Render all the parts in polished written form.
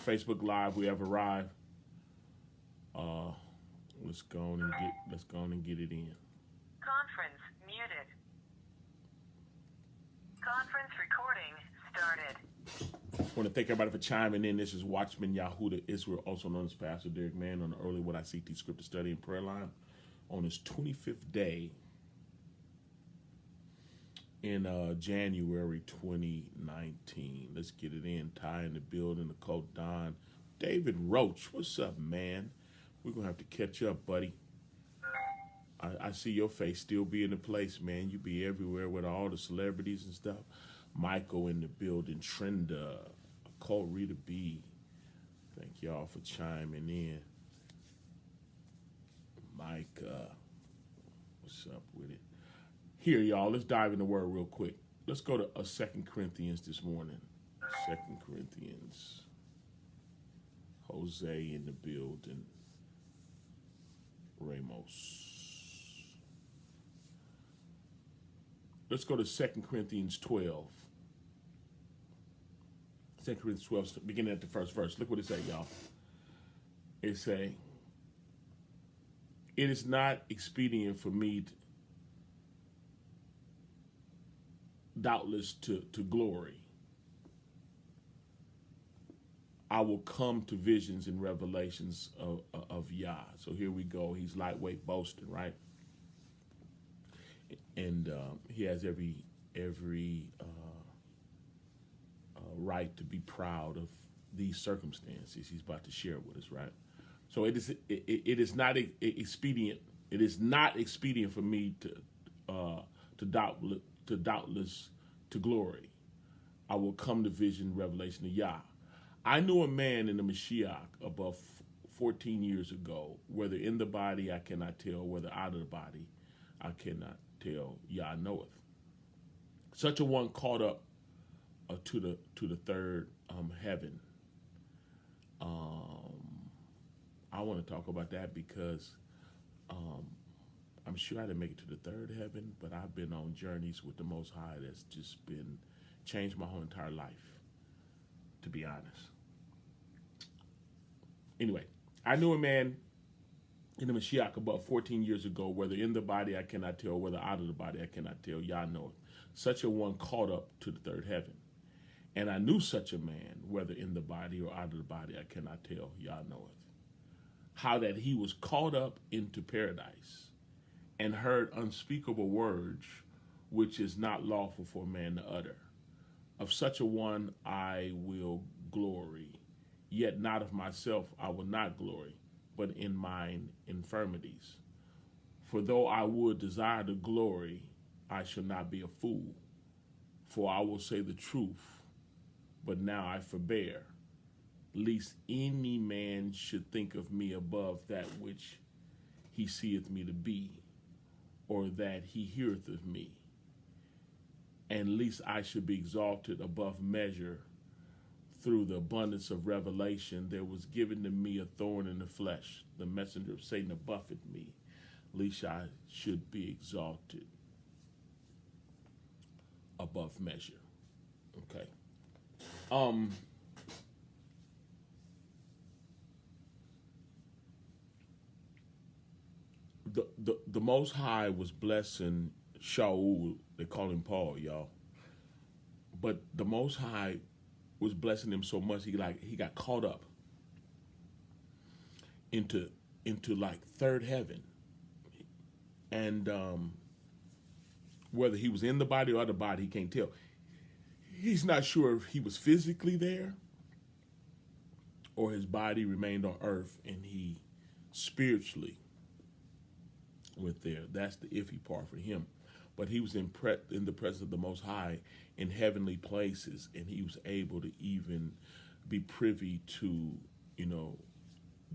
Facebook Live, we have arrived. Let's go on and get it in. Conference muted. Conference recording started. I want to thank everybody for chiming in. This is Watchman Yahudah Israel, also known as Pastor Derek Mann, on the Early What I CT Scripture Study and Prayer Line on his 25th day in January 2019. Let's get it in. Ty in the building, Nicole Don. David Roach, what's up, man? We're going to have to catch up, buddy. I see your face still be in the place, man. You be everywhere with all the celebrities and stuff. Michael in the building. Trenda. Cole Rita B. Thank y'all for chiming in. Micah. What's up with it? Here, y'all, let's dive in the word real quick. Let's go to 2 Corinthians this morning. 2 Corinthians. Jose in the building. Ramos. Let's go to 2 Corinthians 12. 2 Corinthians 12, beginning at the first verse. Look what it say, y'all. It say, it is not expedient for me doubtless to glory. I will come to visions and revelations of Yah. So here we go. He's lightweight boasting, right? And he has every right to be proud of these circumstances he's about to share with us, right? So it is not expedient. It is not expedient for me to doubtless to glory. I will come to vision, revelation of Yah. I knew a man in the Mashiach above 14 years ago, whether in the body I cannot tell, whether out of the body I cannot tell, Yah knoweth. Such a one caught up to the third heaven. I want to talk about that because I'm sure I didn't make it to the third heaven, but I've been on journeys with the Most High that's just been changed my whole entire life, to be honest. Anyway, I knew a man in the Mashiach about 14 years ago, whether in the body I cannot tell, whether out of the body I cannot tell, Yah knoweth. Such a one caught up to the third heaven. And I knew such a man, whether in the body or out of the body, I cannot tell, Yah knoweth. How that he was caught up into paradise and heard unspeakable words, which is not lawful for a man to utter. Of such a one I will glory, yet not of myself I will not glory, but in mine infirmities. For though I would desire to glory, I shall not be a fool. For I will say the truth, but now I forbear, lest any man should think of me above that which he seeth me to be, or that he heareth of me, and lest I should be exalted above measure. Through the abundance of revelation, there was given to me a thorn in the flesh, the messenger of Satan to buffet me, lest I should be exalted above measure. Okay. The Most High was blessing Shaul. They call him Paul, y'all. But the Most High was blessing him so much he got caught up into like third heaven, and whether he was in the body or out of the body, he can't tell. He's not sure if he was physically there or his body remained on earth and he spiritually went there. That's the iffy part for him. But he was in the presence of the Most High in heavenly places, and he was able to even be privy to,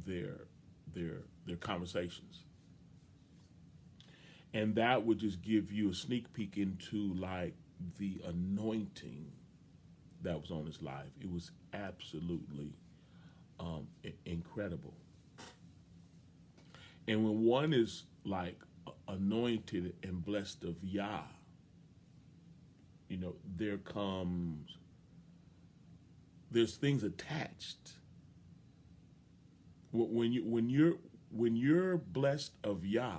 their conversations. And that would just give you a sneak peek into like the anointing that was on his life. It was absolutely incredible. And when one is like anointed and blessed of Yah, there's things attached When you're blessed of Yah,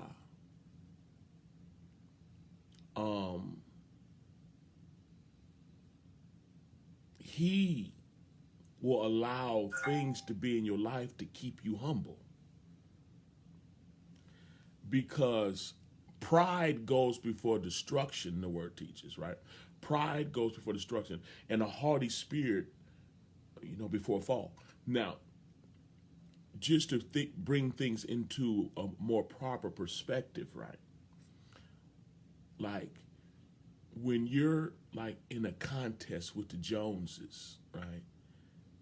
He will allow things to be in your life to keep you humble, because pride goes before destruction. The word teaches, right? Pride goes before destruction, and a haughty spirit, before a fall. Now, just to bring things into a more proper perspective, right? Like when you're like in a contest with the Joneses, right?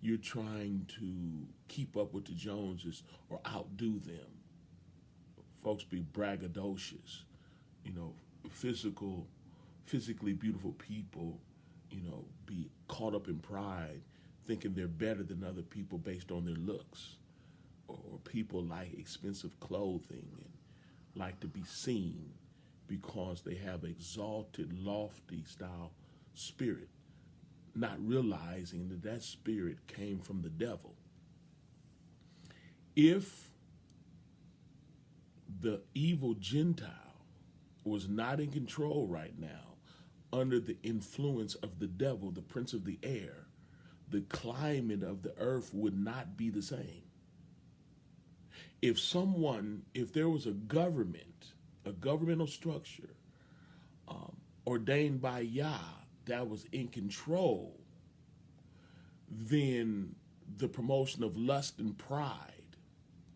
You're trying to keep up with the Joneses or outdo them. Folks be braggadocious, physically beautiful people, be caught up in pride, thinking they're better than other people based on their looks. Or people like expensive clothing and like to be seen because they have exalted, lofty style spirit, not realizing that spirit came from the devil. If the evil Gentile was not in control right now, under the influence of the devil, the prince of the air, the climate of the earth would not be the same. If there was a governmental structure ordained by Yah that was in control, then the promotion of lust and pride,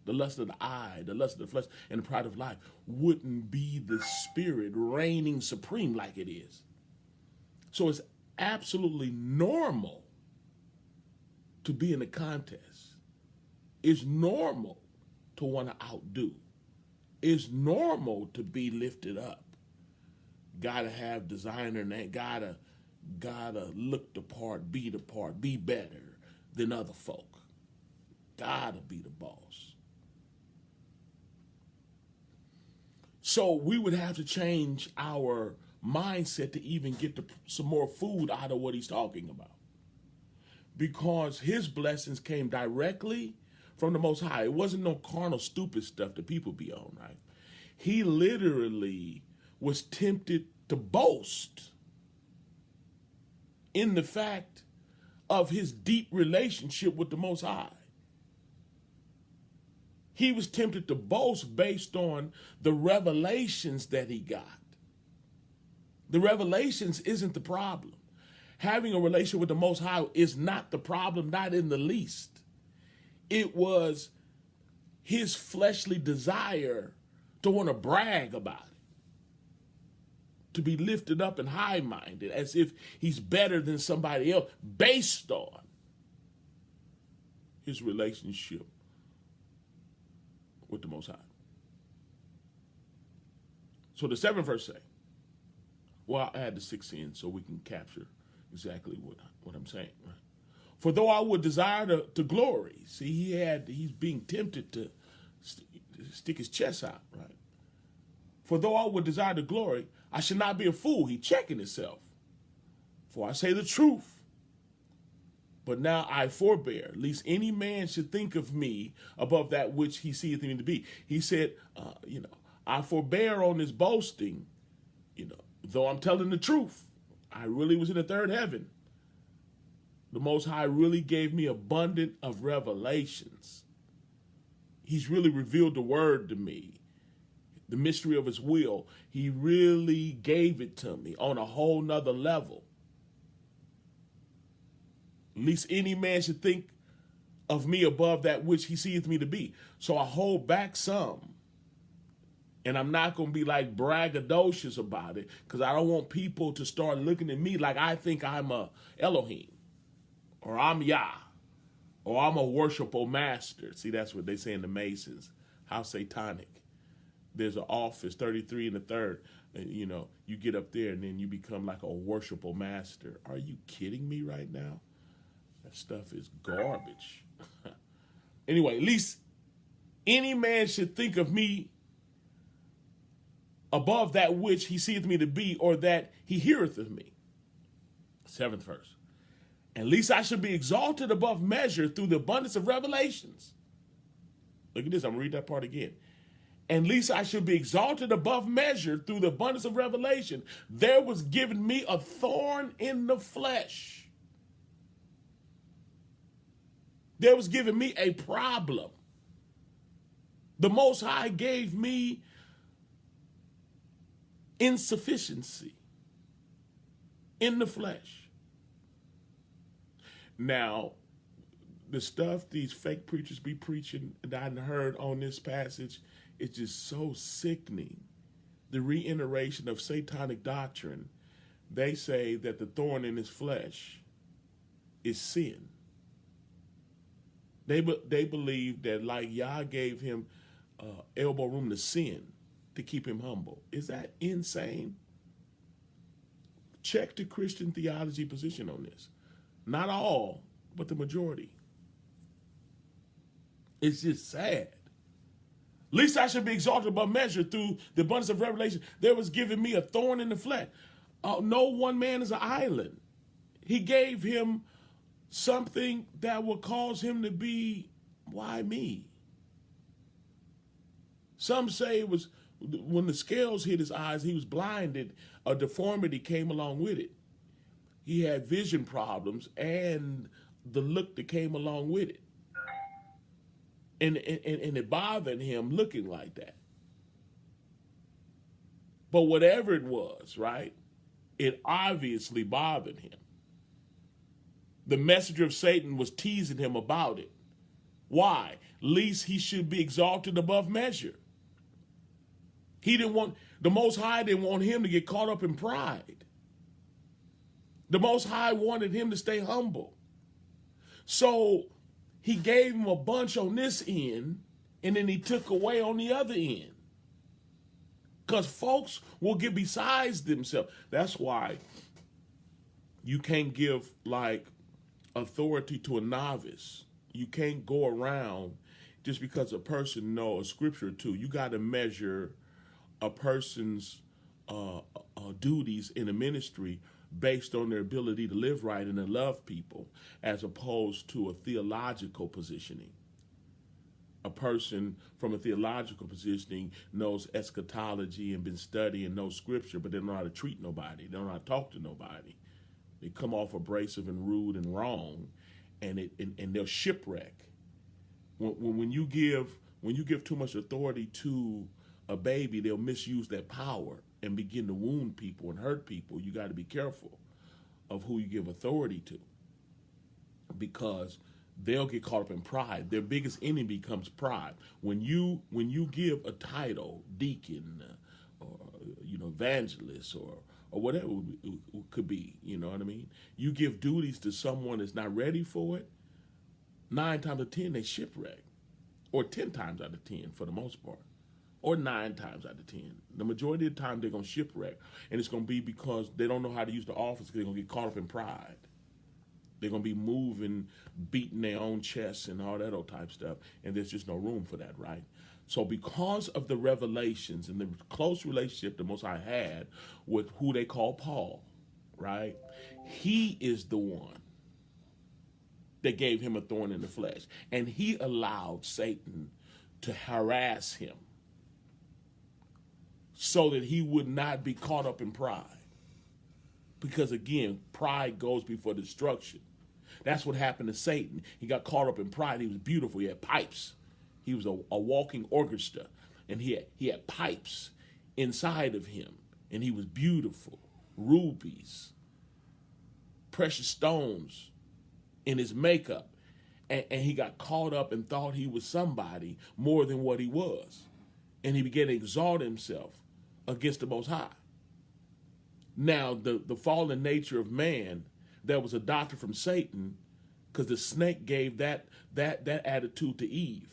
the lust of the eye, the lust of the flesh, and the pride of life wouldn't be the spirit reigning supreme like it is. So it's absolutely normal to be in a contest. It's normal to want to outdo. It's normal to be lifted up. Gotta have designer name. Gotta look the part, be better than other folk. Gotta be the boss. So we would have to change our mindset to even get some more food out of what he's talking about. Because his blessings came directly from the Most High. It wasn't no carnal, stupid stuff that people be on, right? He literally was tempted to boast in the fact of his deep relationship with the Most High. He was tempted to boast based on the revelations that he got. The revelations isn't the problem. Having a relationship with the Most High is not the problem, not in the least. It was his fleshly desire to want to brag about it, to be lifted up and high-minded as if he's better than somebody else based on his relationship with the Most High. So the 7th verse say, well, I'll add the 6 in so we can capture exactly what I'm saying, right? For though I would desire to glory, see, he's being tempted to stick his chest out, right? For though I would desire to glory, I should not be a fool. He checking himself. For I say the truth. But now I forbear, lest any man should think of me above that which he seeth me to be. He said, I forbear on this boasting, though I'm telling the truth. I really was in the third heaven. The Most High really gave me abundant of revelations. He's really revealed the word to me, the mystery of his will. He really gave it to me on a whole nother level. Least any man should think of me above that which he seeth me to be. So I hold back some. And I'm not going to be like braggadocious about it, because I don't want people to start looking at me like I think I'm a Elohim, or I'm Yah, or I'm a worshipful master. See, that's what they say in the Masons. How satanic. There's an office, 33 and the third. And, you get up there and then you become like a worshipful master. Are you kidding me right now? That stuff is garbage. Anyway, at least any man should think of me above that which he seeth me to be, or that he heareth of me. 7th verse. At least I should be exalted above measure through the abundance of revelations. Look at this. I'm going to read that part again. And least I should be exalted above measure through the abundance of revelation. There was given me a thorn in the flesh. There was given me a problem. The Most High gave me insufficiency in the flesh. Now, the stuff these fake preachers be preaching that I heard on this passage is just so sickening. The reiteration of satanic doctrine. They say that the thorn in his flesh is sin. They believe that like Yah gave him elbow room to sin to keep him humble. Is that insane? Check the Christian theology position on this. Not all, but the majority. It's just sad. Least I should be exalted above measure through the abundance of revelation. There was given me a thorn in the flesh. No one man is an island. He gave him something that would cause him to be, why me? Some say it was when the scales hit his eyes, he was blinded. A deformity came along with it. He had vision problems and the look that came along with it. And it bothered him looking like that. But whatever it was, right, it obviously bothered him. The messenger of Satan was teasing him about it. Why? Least he should be exalted above measure. The Most High didn't want him to get caught up in pride. The Most High wanted him to stay humble. So he gave him a bunch on this end, and then he took away on the other end. Because folks will get besides themselves. That's why you can't give, like, authority to a novice. You can't go around just because a person knows a scripture or two. You got to measure a person's duties in a ministry based on their ability to live right and to love people, as opposed to a theological positioning. A person from a theological positioning knows eschatology and been studying, knows scripture, but they don't know how to treat nobody. They don't know how to talk to nobody. They come off abrasive and rude and wrong, and they'll shipwreck. When you give too much authority to a baby, they'll misuse that power and begin to wound people and hurt people. You got to be careful of who you give authority to, because they'll get caught up in pride. Their biggest enemy becomes pride. When you give a title, deacon, or evangelist, or whatever it could be, you know what I mean? You give duties to someone that's not ready for it, 9 times out of 10 they shipwreck, or 10 times out of 10 for the most part, or 9 times out of 10. The majority of the time they're going to shipwreck, and it's going to be because they don't know how to use the office, because they're going to get caught up in pride. They're going to be moving, beating their own chests and all that old type stuff, and there's just no room for that, right? So because of the revelations and the close relationship the Most High had with who they call Paul, right? He is the one that gave him a thorn in the flesh, and he allowed Satan to harass him so that he would not be caught up in pride. Because again, pride goes before destruction. That's what happened to Satan. He got caught up in pride. He was beautiful. He had pipes. He was a walking orchestra. And he had pipes inside of him. And he was beautiful. Rubies. Precious stones in his makeup. And he got caught up and thought he was somebody more than what he was. And he began to exalt himself against the Most High. Now, the fallen nature of man that was adopted from Satan, because the snake gave that attitude to Eve.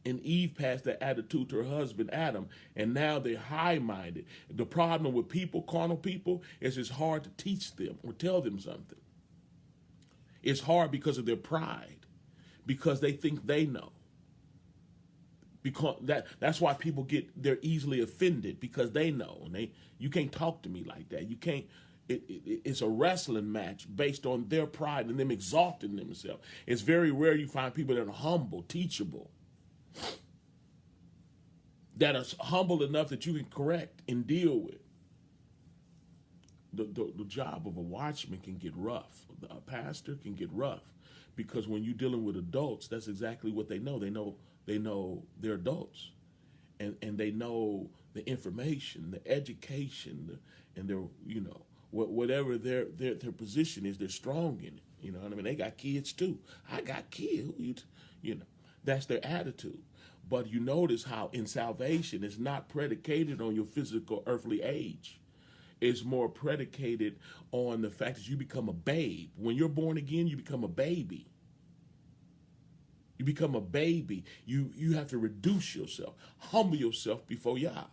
And Eve passed that attitude to her husband, Adam. And now they're high-minded. The problem with people, carnal people, is it's hard to teach them or tell them something. It's hard because of their pride, because they think they know. Because that's why people they're easily offended, because they know, and you can't talk to me like that. You can't. It's a wrestling match based on their pride and them exalting themselves. It's very rare you find people that are humble, teachable, that are humble enough that you can correct and deal with. The job of a watchman can get rough. A pastor can get rough, because when you're dealing with adults, that's exactly what they know. They know they're adults, and they know the information, the education, and their, whatever their position is, they're strong in it. You know what I mean? They got kids too. I got kids. That's their attitude. But you notice how in salvation it's not predicated on your physical earthly age. It's more predicated on the fact that you become a babe. When you're born again, you become a baby. You become a baby. You have to reduce yourself, humble yourself before Yah.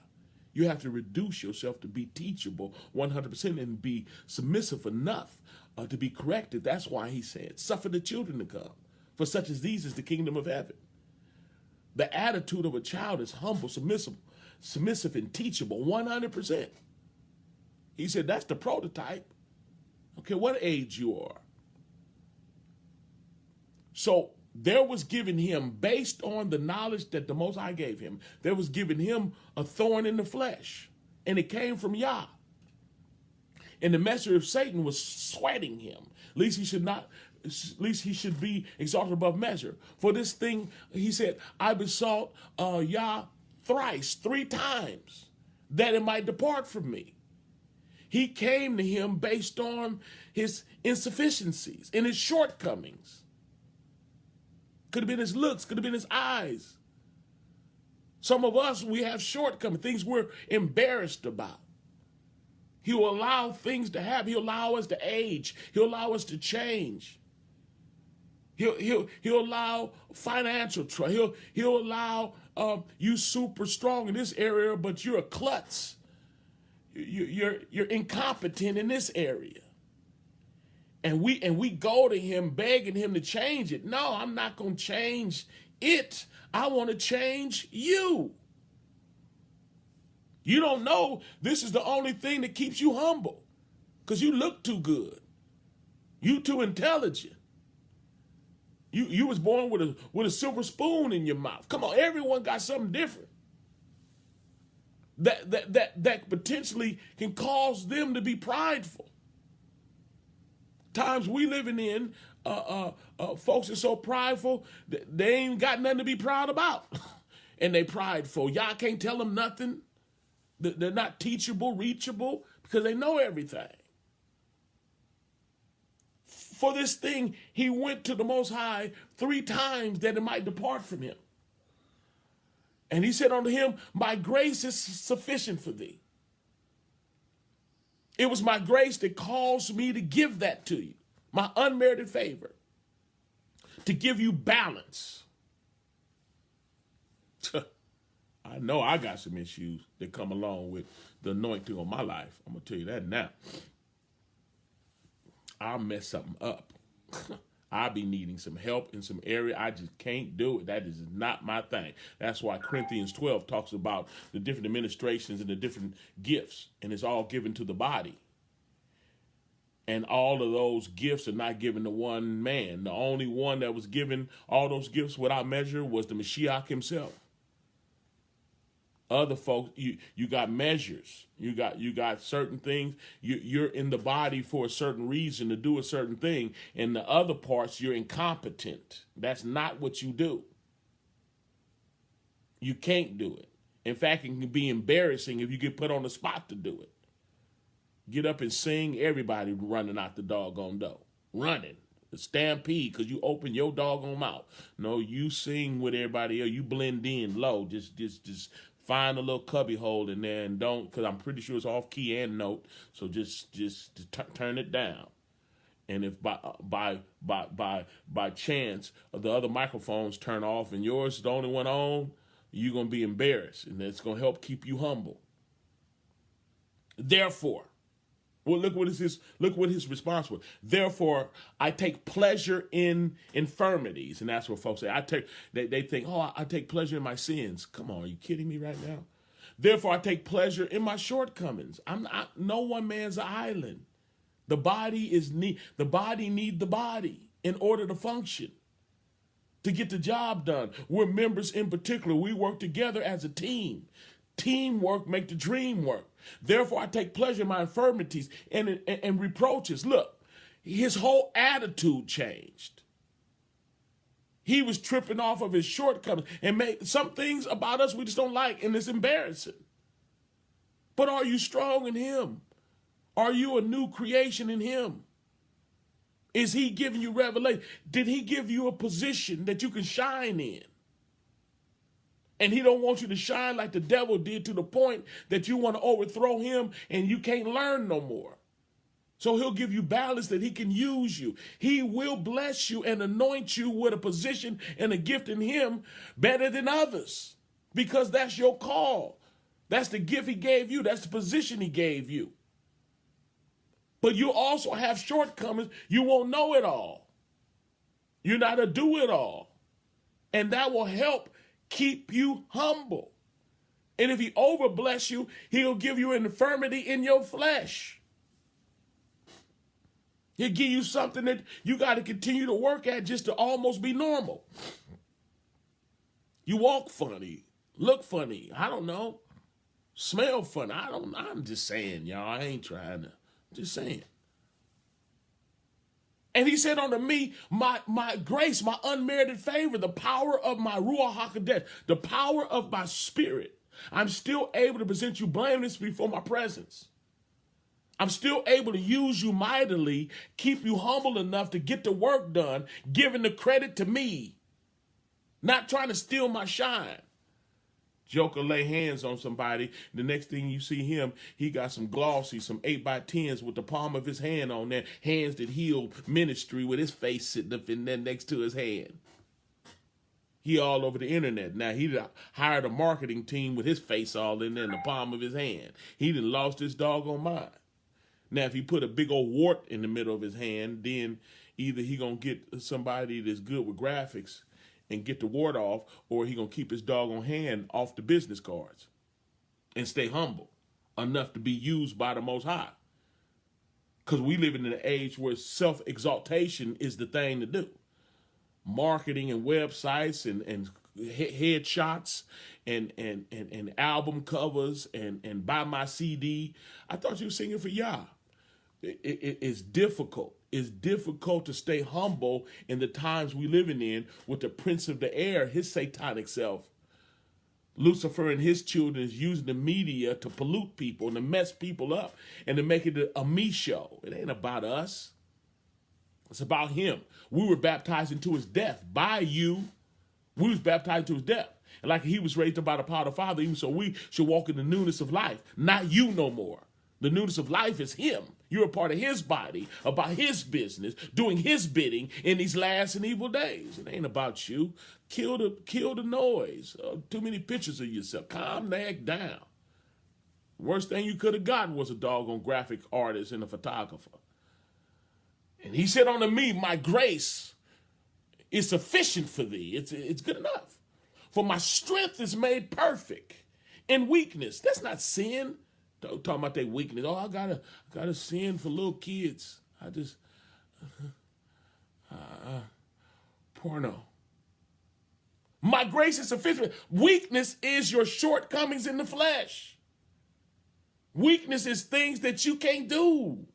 You have to reduce yourself to be teachable 100% and be submissive enough to be corrected. That's why he said, suffer the children to come. For such as these is the kingdom of heaven. The attitude of a child is humble, submissive and teachable 100%. He said that's the prototype. Okay, what age you are. So there was given him, based on the knowledge that the Most High gave him, there was given him a thorn in the flesh. And it came from Yah. And the messenger of Satan was sweating him. At least he should be exalted above measure. For this thing, he said, I besought Yah thrice, 3 times, that it might depart from me. He came to him based on his insufficiencies and his shortcomings. Could have been his looks, could have been his eyes. Some of us, we have shortcomings, things we're embarrassed about. He'll allow things to happen. He'll allow us to age. He'll allow us to change. He'll allow financial trouble. He'll allow you super strong in this area, but you're a klutz. You're incompetent in this area. And we go to him begging him to change it. No, I'm not going to change it. I want to change you. You don't know this is the only thing that keeps you humble, because you look too good. You too intelligent. You was born with a silver spoon in your mouth. Come on, everyone got something different. That potentially can cause them to be prideful. Times we living in, folks are so prideful that they ain't got nothing to be proud about. And they prideful. Y'all can't tell them nothing. They're not teachable, reachable, because they know everything. For this thing, he went to the Most High 3 times that it might depart from him. And he said unto him, my grace is sufficient for thee. It was my grace that caused me to give that to you, my unmerited favor, to give you balance. I know I got some issues that come along with the anointing on my life. I'm going to tell you that now. I'll mess something up. I'll be needing some help in some area. I just can't do it. That is not my thing. That's why Corinthians 12 talks about the different administrations and the different gifts, and it's all given to the body. And all of those gifts are not given to one man. The only one that was given all those gifts without measure was the Mashiach himself. Other folks, you got measures. You got certain things. You're in the body for a certain reason to do a certain thing. In the other parts, you're incompetent. That's not what you do. You can't do it. In fact, it can be embarrassing if you get put on the spot to do it. Get up and sing, everybody running out the doggone door. Running. A stampede because you open your doggone mouth. No, you sing with everybody else. You blend in low. Just find a little cubby hole in there and don't, because I'm pretty sure it's off key and note. So just turn it down. And if by chance the other microphones turn off and yours is the only one on, you're gonna be embarrassed, and it's gonna help keep you humble. Therefore, well, look what his response was. Therefore, I take pleasure in infirmities, and that's what folks say. They think, oh, I take pleasure in my sins. Come on, are you kidding me right now? Therefore, I take pleasure in my shortcomings. No one man's an island. The body needs the body in order to function. to get the job done. We're members in particular. We work together as a team. Teamwork make the dream work. Therefore, I take pleasure in my infirmities and reproaches. Look, his whole attitude changed. He was tripping off of his shortcomings and made some things about us we just don't like, and it's embarrassing. But are you strong in him? Are you a new creation in him? Is he giving you revelation? Did he give you a position that you can shine in? And he don't want you to shine like the devil did, to the point that you want to overthrow him and you can't learn no more. So he'll give you balance that he can use you. He will bless you and anoint you with a position and a gift in him better than others, because that's your call. That's the gift he gave you. That's the position he gave you. But you also have shortcomings. You won't know it all. You're not a do-it-all. And that will help keep you humble. And if he overbless you, he'll give you an infirmity in your flesh. He'll give you something that you got to continue to work at just to almost be normal. You walk funny, look funny, I don't know, smell funny. I'm just saying, y'all. I ain't trying to. Just saying. And he said unto me, my grace, my unmerited favor, the power of my Ruach HaKodesh, the power of my spirit, I'm still able to present you blameless before my presence. I'm still able to use you mightily, keep you humble enough to get the work done, giving the credit to me, not trying to steal my shine. Joker lay hands on somebody. The next thing you see him, he got some glossy, some 8x10s with the palm of his hand on there, hands that heal ministry, with his face sitting up in there next to his hand. He all over the internet. Now, he hired a marketing team with his face all in there in the palm of his hand. He done lost his doggone mind. Now, if he put a big old wart in the middle of his hand, then either he gonna get somebody that's good with graphics and get the wart off, or he gonna keep his doggone hand off the business cards and stay humble enough to be used by the Most High. Because we live in an age where self-exaltation is the thing to do. Marketing and websites and headshots and album covers and buy my CD. I thought you were singing for Yah. It's difficult. It's difficult to stay humble in the times we living in with the prince of the air, his satanic self. Lucifer and his children is using the media to pollute people and to mess people up and to make it a me show. It ain't about us. It's about him. We were baptized into his death by you. We was baptized into his death. And like he was raised up by the power of the Father, even so we should walk in the newness of life. Not you no more. The newness of life is him. You're a part of his body, about his business, doing his bidding in these last and evil days. It ain't about you. Kill the noise. Too many pictures of yourself. Calm the heck down. Worst thing you could have gotten was a doggone graphic artist and a photographer. And he said unto me, my grace is sufficient for thee. It's good enough. For my strength is made perfect in weakness. That's not sin. Talking about their weakness. Oh, I gotta sin for little kids. I just porno. My grace is sufficient. Weakness is your shortcomings in the flesh. Weakness is things that you can't do.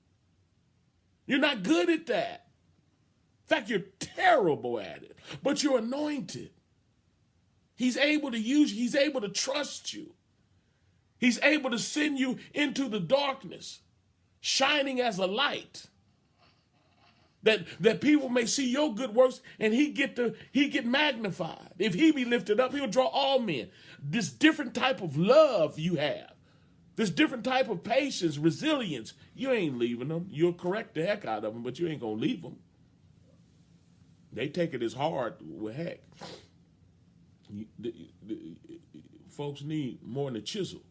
You're not good at that. In fact, you're terrible at it. But you're anointed. He's able to use you. He's able to trust you. He's able to send you into the darkness, shining as a light, that people may see your good works and he get magnified. If he be lifted up, he'll draw all men. This different type of love you have, this different type of patience, resilience, you ain't leaving them. You'll correct the heck out of them, but you ain't gonna leave them. They take it as hard with heck. Folks need more than a chisel.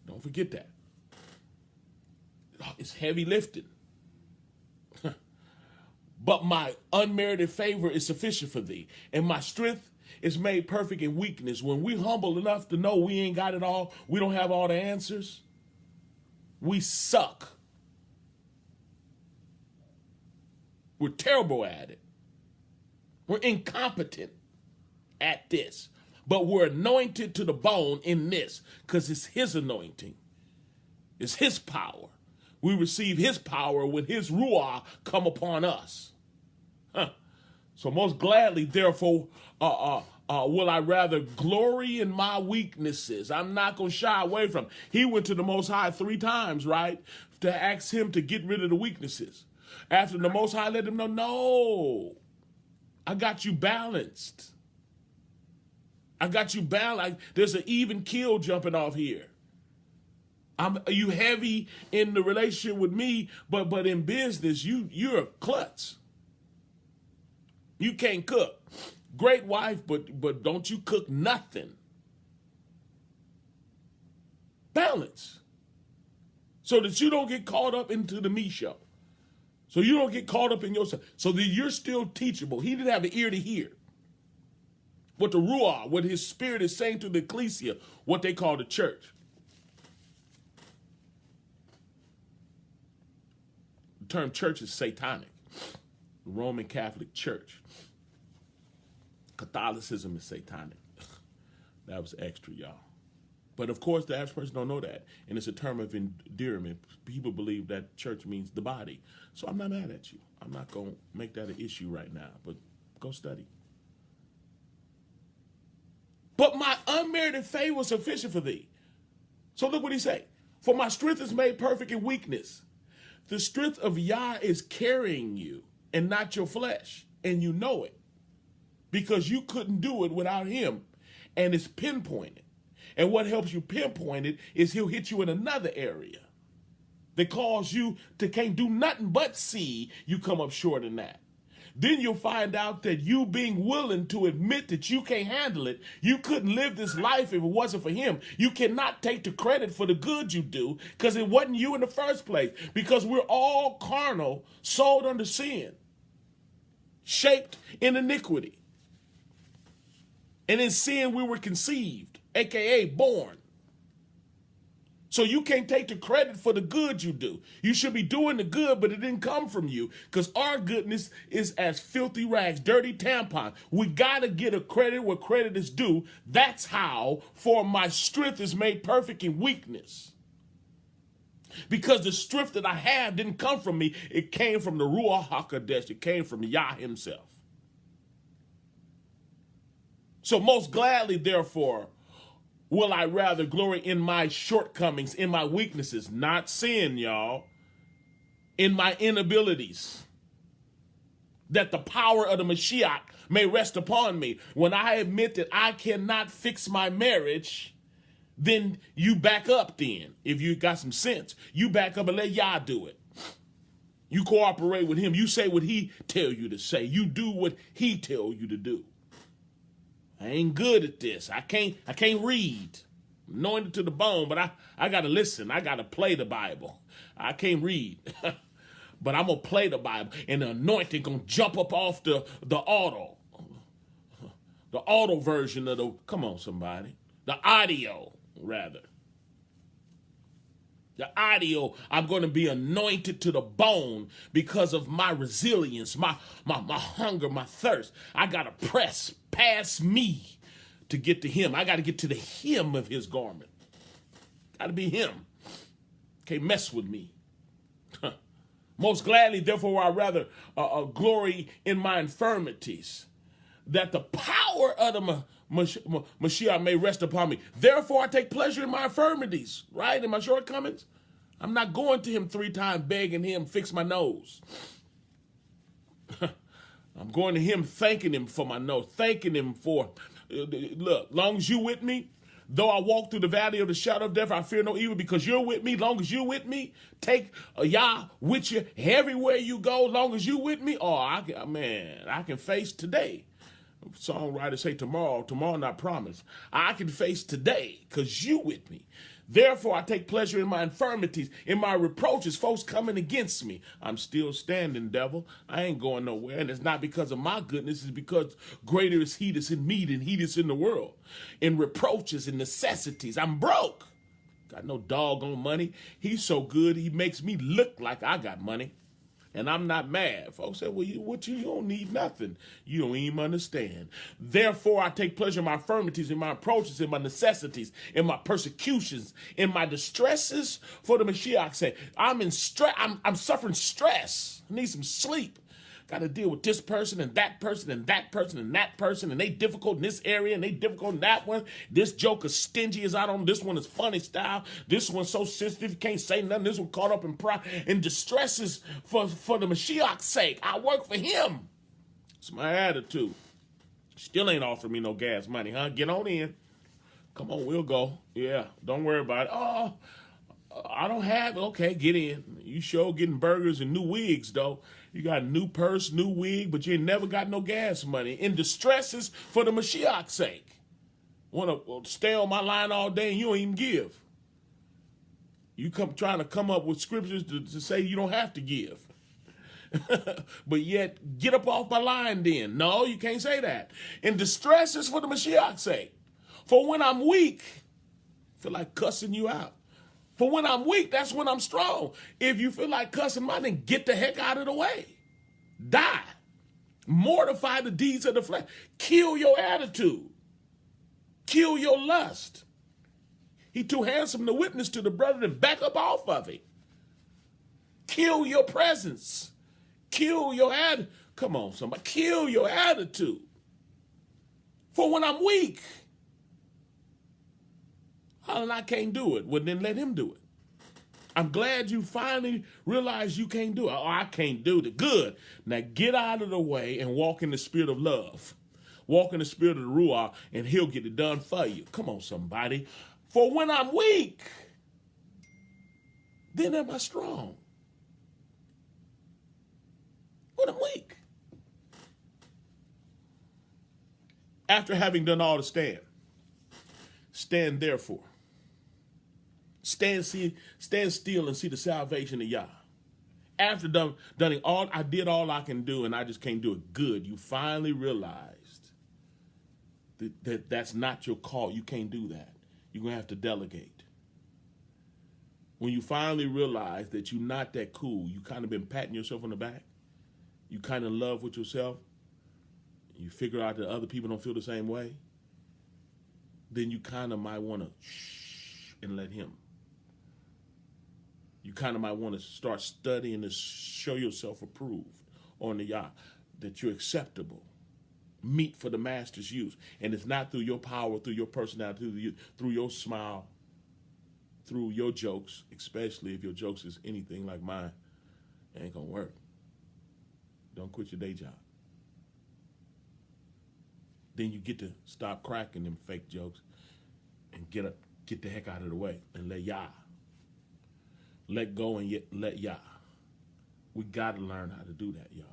Don't forget that. It's heavy lifting. But my unmerited favor is sufficient for thee, and my strength is made perfect in weakness. When we humble enough to know we ain't got it all, we don't have all the answers, we suck. We're terrible at it. We're incompetent at this. But we're anointed to the bone in this because it's his anointing. It's his power. We receive his power when his ruah come upon us. So most gladly, therefore, will I rather glory in my weaknesses. I'm not going to shy away from it. He went to the Most High 3 times, right, to ask him to get rid of the weaknesses. After the Most High let him know, no, I got you balanced. I got you balanced. There's an even keel jumping off here. You heavy in the relationship with me, but in business, you're a klutz. You can't cook. Great wife, but don't you cook nothing. Balance. So that you don't get caught up into the me show. So you don't get caught up in yourself. So that you're still teachable. He didn't have an ear to hear what the Ruah, what his spirit is saying to the ecclesia, what they call the church. The term church is satanic. The Roman Catholic Church. Catholicism is satanic. That was extra, y'all. But of course, the average person don't know that. And it's a term of endearment. People believe that church means the body. So I'm not mad at you. I'm not going to make that an issue right now. But go study. But my unmerited favor was sufficient for thee. So look what he say. For my strength is made perfect in weakness. The strength of Yah is carrying you and not your flesh. And you know it. Because you couldn't do it without him. And it's pinpointed. And what helps you pinpoint it is he'll hit you in another area that cause you to can't do nothing but see you come up short in that. Then you'll find out that you being willing to admit that you can't handle it, you couldn't live this life if it wasn't for him. You cannot take the credit for the good you do because it wasn't you in the first place. Because we're all carnal, sold under sin, shaped in iniquity. And in sin we were conceived, a.k.a. born. So you can't take the credit for the good you do. You should be doing the good, but it didn't come from you because our goodness is as filthy rags, dirty tampon. We got to get a credit where credit is due. That's how, for my strength is made perfect in weakness. Because the strength that I have didn't come from me. It came from the Ruach HaKodesh. It came from Yah himself. So most gladly, therefore, will I rather glory in my shortcomings, in my weaknesses, not sin, y'all, in my inabilities, that the power of the Mashiach may rest upon me. When I admit that I cannot fix my marriage, then you back up then. If you got some sense, you back up and let Yah do it. You cooperate with him. You say what he tell you to say. You do what he tell you to do. I ain't good at this. I can't read. I'm anointed to the bone, but I got to listen. I got to play the Bible. I can't read. But I'm going to play the Bible. And the anointing going to jump up off the auto. The auto version of the, come on somebody. The audio, rather. The audio, I'm going to be anointed to the bone because of my resilience, my hunger, my thirst. I got to press past me to get to him. I got to get to the hem of his garment. Got to be him. Can't mess with me. Most gladly, therefore, I rather glory in my infirmities, that the power of the Mashiach may rest upon me. Therefore, I take pleasure in my infirmities, right? In my shortcomings. I'm not going to him 3 times begging him fix my nose. I'm going to him thanking him for my nose, thanking him for, look, long as you with me, though I walk through the valley of the shadow of death, I fear no evil because you're with me. Long as you're with me, take Yah with you everywhere you go. Long as you with me, I can face today. Songwriters say tomorrow not promised. I can face today because you with me. Therefore, I take pleasure in my infirmities, in my reproaches, folks coming against me. I'm still standing, devil. I ain't going nowhere. And it's not because of my goodness. It's because greater is he that's in me than he that's in the world. In reproaches and necessities, I'm broke. Got no doggone money. He's so good, he makes me look like I got money. And I'm not mad. Folks say, well, you don't need nothing. You don't even understand. Therefore, I take pleasure in my infirmities, in my approaches, in my necessities, in my persecutions, in my distresses for the Mashiach's sake. I'm in stress. I'm suffering stress. I need some sleep. Got to deal with this person and that person and that person and that person, and they difficult in this area and they difficult in that one. This joker stingy as I don't. This one is funny style. This one's so sensitive you can't say nothing. This one caught up in pride and distresses for the Mashiach's sake. I work for him. It's my attitude. Still ain't offering me no gas money, huh? Get on in. Come on, we'll go. Yeah, don't worry about it. Oh, I don't have it. Okay, get in. You sure getting burgers and new wigs, though. You got a new purse, new wig, but you ain't never got no gas money. In distresses for the Mashiach's sake. Want to stay on my line all day and you don't even give. You trying to come up with scriptures to say you don't have to give. But yet, get up off my line then. No, you can't say that. In distresses for the Mashiach's sake. For when I'm weak, I feel like cussing you out. For when I'm weak, that's when I'm strong. If you feel like cussing mine, then get the heck out of the way. Die. Mortify the deeds of the flesh. Kill your attitude. Kill your lust. He too handsome to witness to the brother and back up off of it. Kill your presence. Kill your attitude. Come on, somebody. Kill your attitude. For when I'm weak, and I can't do it. Well, then let him do it. I'm glad you finally realized you can't do it. Oh, I can't do it. Good. Now get out of the way and walk in the spirit of love. Walk in the spirit of the Ruach, and he'll get it done for you. Come on, somebody. For when I'm weak, then am I strong. When I'm weak. After having done all to stand, stand therefore. Stand still and see the salvation of Yah. After done all, I did all I can do, and I just can't do it good. You finally realized that that's not your call. You can't do that. You're going to have to delegate. When you finally realize that you're not that cool, you kind of been patting yourself on the back, you kind of love with yourself, you figure out that other people don't feel the same way, then you kind of might want to shh and let him. You kind of might want to start studying to show yourself approved on the Yah, that you're acceptable, meet for the master's use. And it's not through your power, through your personality, through your smile, through your jokes, especially if your jokes is anything like mine. It ain't going to work. Don't quit your day job. Then you get to stop cracking them fake jokes and get the heck out of the way and let Yah. Let go and let Yah. We got to learn how to do that, y'all.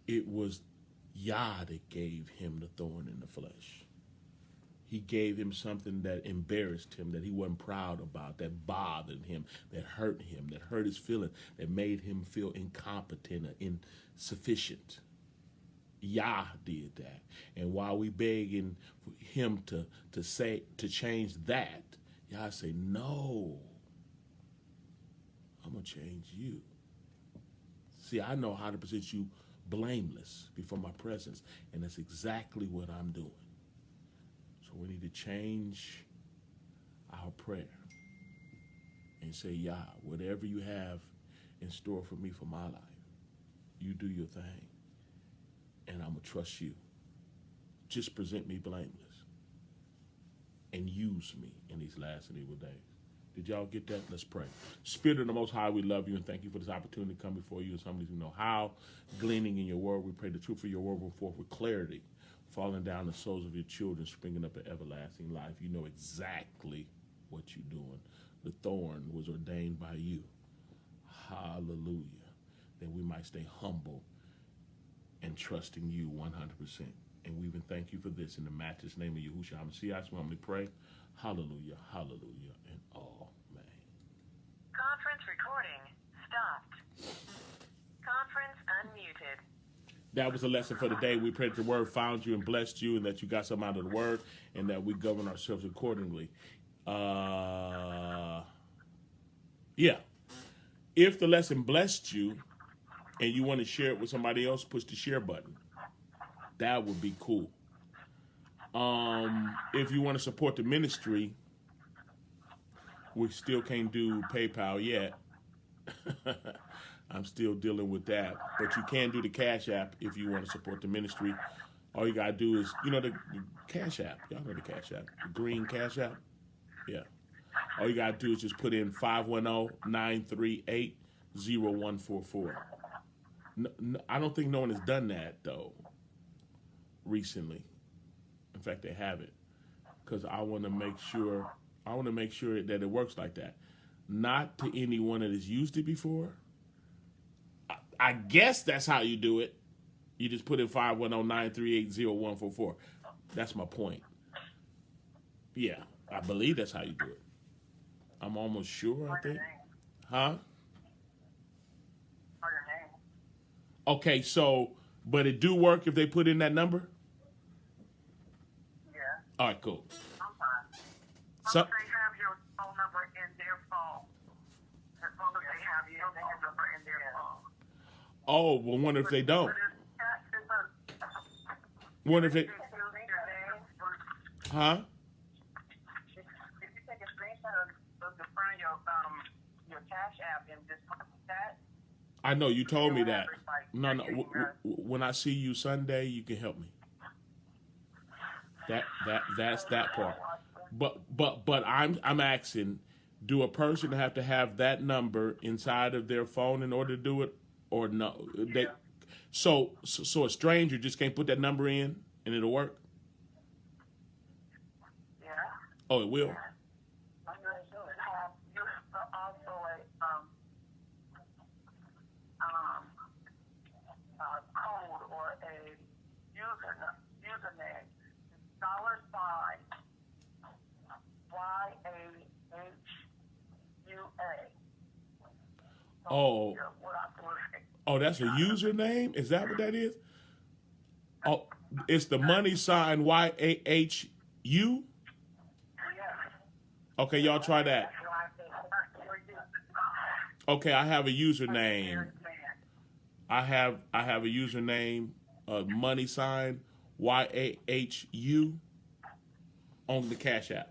It was Yah that gave him the thorn in the flesh. He gave him something that embarrassed him, that he wasn't proud about, that bothered him, that hurt his feelings, that made him feel incompetent or insufficient. Yah did that. And while we begging for him to change that, Yah say, no, I'm going to change you. See, I know how to present you blameless before my presence, and that's exactly what I'm doing. So we need to change our prayer and say, Yah, whatever you have in store for me for my life, you do your thing, and I'm going to trust you. Just present me blameless and use me in these last and evil days. Did y'all get that? Let's pray. Spirit of the Most High, we love you and thank you for this opportunity to come before you and somebody who know how, gleaning in your word. We pray the truth of your word will forth with clarity, falling down the souls of your children, springing up an everlasting life. You know exactly what you're doing. The thorn was ordained by you. Hallelujah. That we might stay humble and trusting you 100%. And we even thank you for this in the matchless name of Yahushua HaMashiach. So I'm going to pray. Hallelujah, hallelujah, and amen. Conference recording stopped. Conference unmuted. That was a lesson for the day. We pray that the word found you and blessed you, and that you got something out of the word, and that we govern ourselves accordingly. Yeah. If the lesson blessed you and you want to share it with somebody else, push the share button. That would be cool. If you want to support the ministry, we still can't do PayPal yet. I'm still dealing with that. But you can do the Cash App if you want to support the ministry. All you got to do is, the Cash App. Y'all know the Cash App. The green Cash App. Yeah. All you got to do is just put in 510-938-0144. I don't think no one has done that, though, recently. In fact, they haven't. Because I want to make sure that it works like that. Not to anyone that has used it before. I guess that's how you do it. You just put in 510-938-0144. That's my point. Yeah, I believe that's how you do it. I'm almost sure, I think. Huh? Okay, so, but it do work if they put in that number? Yeah. All right, cool. I'm fine. So, They have your phone number in their phone. As long as they have your phone number in their phone. oh, well, wonder if they don't. Wonder if it, huh? If you take a screenshot of the front of your Cash App and just put that. I know, you told me that. No. When I see you Sunday, you can help me. That's that part. But I'm asking, do a person have to have that number inside of their phone in order to do it, or no? So a stranger just can't put that number in and it'll work? Yeah. Oh, it will. I'm going to have also a code or a username. $YAHUA. Oh, that's a username? Is that what that is? Oh, it's the money sign YAHU? Okay, y'all try that. Okay, I have a username. I have a username, money sign YAHU on the Cash App,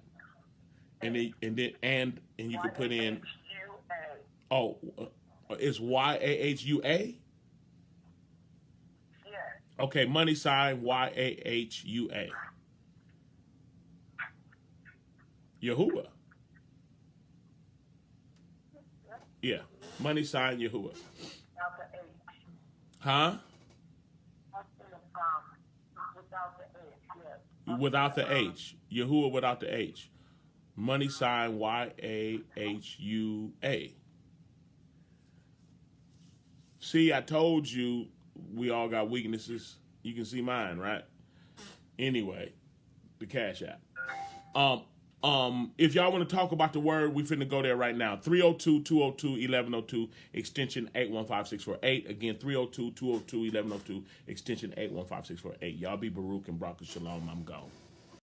and you can put in. Oh, it's YAHUA. Okay, money sign YAHUA. Yahudah. Yeah, money sign Yahudah. Huh? Without the H. Yahudah without the H. Money sign YAHUA. See, I told you we all got weaknesses. You can see mine, right? Anyway, the Cash App. If y'all want to talk about the word, we finna go there right now. 302-202-1102, extension 815648. Again, 302-202-1102, extension 815648. Y'all be Baruch and Baruch Shalom. I'm gone.